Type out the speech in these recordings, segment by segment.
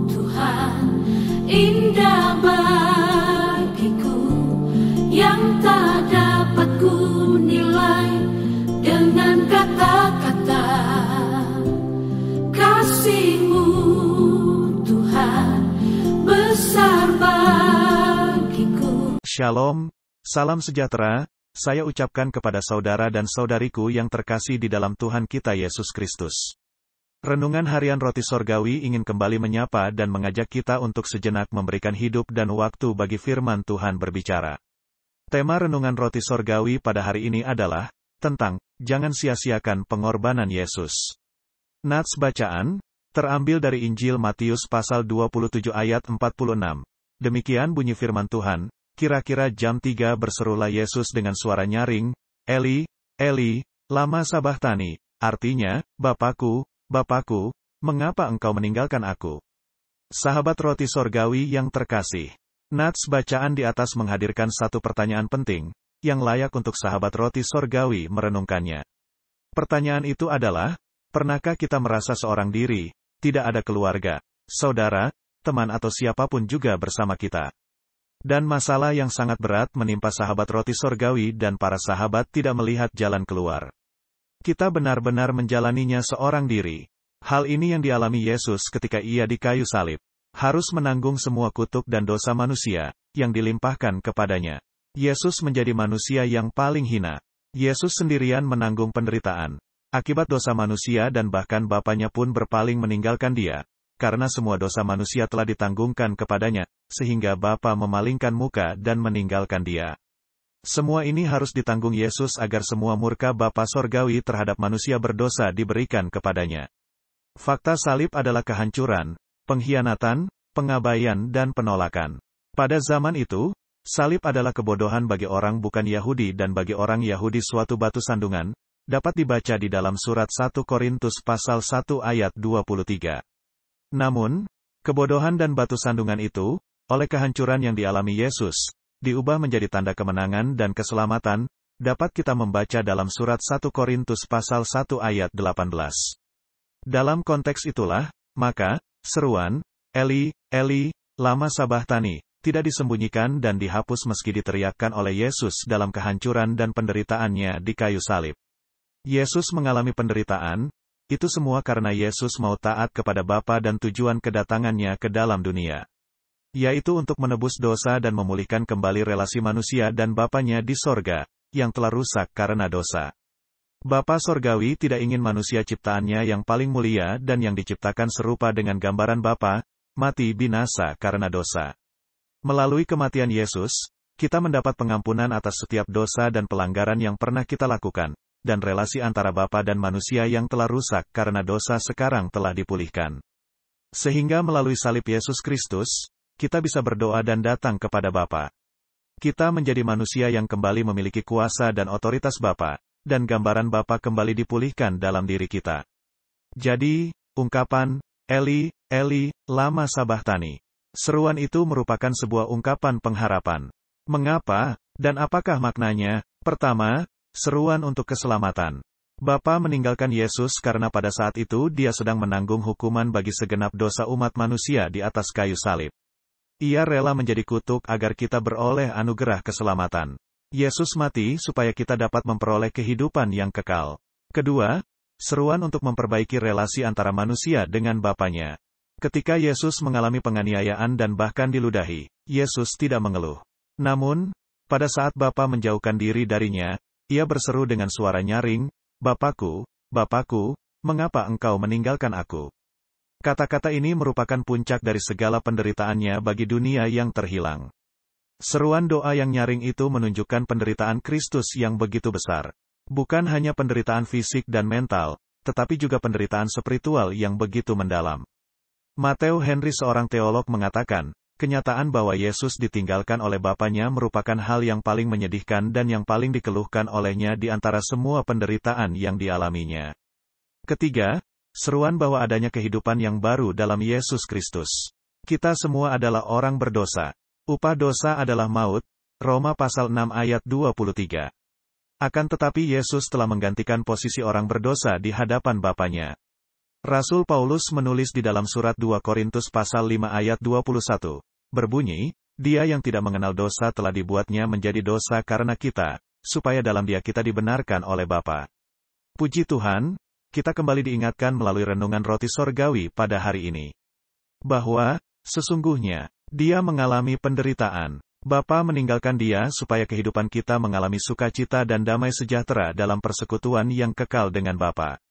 Tuhan, indah bagiku, yang tak dapat ku nilai dengan kata-kata. Kasih-Mu Tuhan besar bagiku. Shalom, salam sejahtera, saya ucapkan kepada saudara dan saudariku yang terkasih di dalam Tuhan kita Yesus Kristus. Renungan Harian Roti Sorgawi ingin kembali menyapa dan mengajak kita untuk sejenak memberikan hidup dan waktu bagi firman Tuhan berbicara. Tema Renungan Roti Sorgawi pada hari ini adalah tentang jangan sia-siakan pengorbanan Yesus. Nats bacaan terambil dari Injil Matius pasal 27 ayat 46. Demikian bunyi firman Tuhan, kira-kira jam 3 berserulah Yesus dengan suara nyaring, Eli, Eli, lama sabachthani, artinya, Bapakku, Bapakku, mengapa engkau meninggalkan aku? Sahabat Roti Sorgawi yang terkasih, nats bacaan di atas menghadirkan satu pertanyaan penting, yang layak untuk sahabat Roti Sorgawi merenungkannya. Pertanyaan itu adalah, pernahkah kita merasa seorang diri, tidak ada keluarga, saudara, teman atau siapapun juga bersama kita? Dan masalah yang sangat berat menimpa sahabat Roti Sorgawi dan para sahabat tidak melihat jalan keluar. Kita benar-benar menjalaninya seorang diri. Hal ini yang dialami Yesus ketika ia di kayu salib. Harus menanggung semua kutuk dan dosa manusia, yang dilimpahkan kepadanya. Yesus menjadi manusia yang paling hina. Yesus sendirian menanggung penderitaan. Akibat dosa manusia dan bahkan Bapanya pun berpaling meninggalkan dia. Karena semua dosa manusia telah ditanggungkan kepadanya, sehingga Bapa memalingkan muka dan meninggalkan dia. Semua ini harus ditanggung Yesus agar semua murka Bapa Sorgawi terhadap manusia berdosa diberikan kepadanya. Fakta salib adalah kehancuran, pengkhianatan, pengabaian dan penolakan. Pada zaman itu, salib adalah kebodohan bagi orang bukan Yahudi dan bagi orang Yahudi suatu batu sandungan, dapat dibaca di dalam surat 1 Korintus pasal 1 ayat 23. Namun, kebodohan dan batu sandungan itu, oleh kehancuran yang dialami Yesus, diubah menjadi tanda kemenangan dan keselamatan, dapat kita membaca dalam surat 1 Korintus pasal 1 ayat 18. Dalam konteks itulah, maka, seruan, Eli, Eli, lama sabachthani, tidak disembunyikan dan dihapus meski diteriakkan oleh Yesus dalam kehancuran dan penderitaannya di kayu salib. Yesus mengalami penderitaan, itu semua karena Yesus mau taat kepada Bapa dan tujuan kedatangannya ke dalam dunia, yaitu untuk menebus dosa dan memulihkan kembali relasi manusia dan Bapanya di sorga, yang telah rusak karena dosa. Bapa Sorgawi tidak ingin manusia ciptaannya yang paling mulia dan yang diciptakan serupa dengan gambaran Bapa, mati binasa karena dosa. Melalui kematian Yesus, kita mendapat pengampunan atas setiap dosa dan pelanggaran yang pernah kita lakukan, dan relasi antara Bapa dan manusia yang telah rusak karena dosa sekarang telah dipulihkan. Sehingga melalui salib Yesus Kristus, kita bisa berdoa dan datang kepada Bapa. Kita menjadi manusia yang kembali memiliki kuasa dan otoritas Bapa, dan gambaran Bapa kembali dipulihkan dalam diri kita. Jadi, ungkapan, Eli, Eli, lama sabachthani. Seruan itu merupakan sebuah ungkapan pengharapan. Mengapa, dan apakah maknanya? Pertama, seruan untuk keselamatan. Bapa meninggalkan Yesus karena pada saat itu dia sedang menanggung hukuman bagi segenap dosa umat manusia di atas kayu salib. Ia rela menjadi kutuk agar kita beroleh anugerah keselamatan. Yesus mati supaya kita dapat memperoleh kehidupan yang kekal. Kedua, seruan untuk memperbaiki relasi antara manusia dengan Bapanya. Ketika Yesus mengalami penganiayaan dan bahkan diludahi, Yesus tidak mengeluh. Namun, pada saat Bapa menjauhkan diri darinya, ia berseru dengan suara nyaring, Bapakku, Bapakku, mengapa engkau meninggalkan aku? Kata-kata ini merupakan puncak dari segala penderitaannya bagi dunia yang terhilang. Seruan doa yang nyaring itu menunjukkan penderitaan Kristus yang begitu besar. Bukan hanya penderitaan fisik dan mental, tetapi juga penderitaan spiritual yang begitu mendalam. Matteo Henry, seorang teolog, mengatakan, kenyataan bahwa Yesus ditinggalkan oleh Bapanya merupakan hal yang paling menyedihkan dan yang paling dikeluhkan olehnya di antara semua penderitaan yang dialaminya. Ketiga, seruan bahwa adanya kehidupan yang baru dalam Yesus Kristus. Kita semua adalah orang berdosa. Upah dosa adalah maut, Roma pasal 6 ayat 23. Akan tetapi Yesus telah menggantikan posisi orang berdosa di hadapan Bapanya. Rasul Paulus menulis di dalam surat 2 Korintus pasal 5 ayat 21, berbunyi, Dia yang tidak mengenal dosa telah dibuatnya menjadi dosa karena kita, supaya dalam Dia kita dibenarkan oleh Bapa. Puji Tuhan, kita kembali diingatkan melalui renungan roti sorgawi pada hari ini, bahwa, sesungguhnya, Dia mengalami penderitaan. Bapa meninggalkan Dia supaya kehidupan kita mengalami sukacita dan damai sejahtera dalam persekutuan yang kekal dengan Bapa.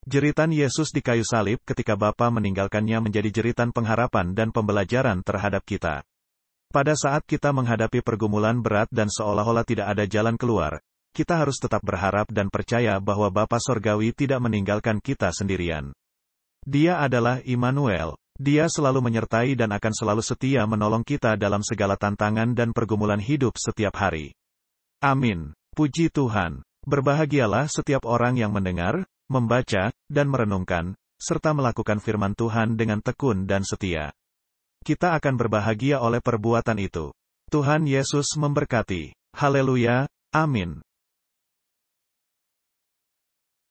Jeritan Yesus di kayu salib ketika Bapa meninggalkannya menjadi jeritan pengharapan dan pembelajaran terhadap kita. Pada saat kita menghadapi pergumulan berat dan seolah-olah tidak ada jalan keluar, kita harus tetap berharap dan percaya bahwa Bapa Sorgawi tidak meninggalkan kita sendirian. Dia adalah Immanuel. Dia selalu menyertai dan akan selalu setia menolong kita dalam segala tantangan dan pergumulan hidup setiap hari. Amin. Puji Tuhan. Berbahagialah setiap orang yang mendengar, membaca, dan merenungkan, serta melakukan firman Tuhan dengan tekun dan setia. Kita akan berbahagia oleh perbuatan itu. Tuhan Yesus memberkati. Haleluya. Amin.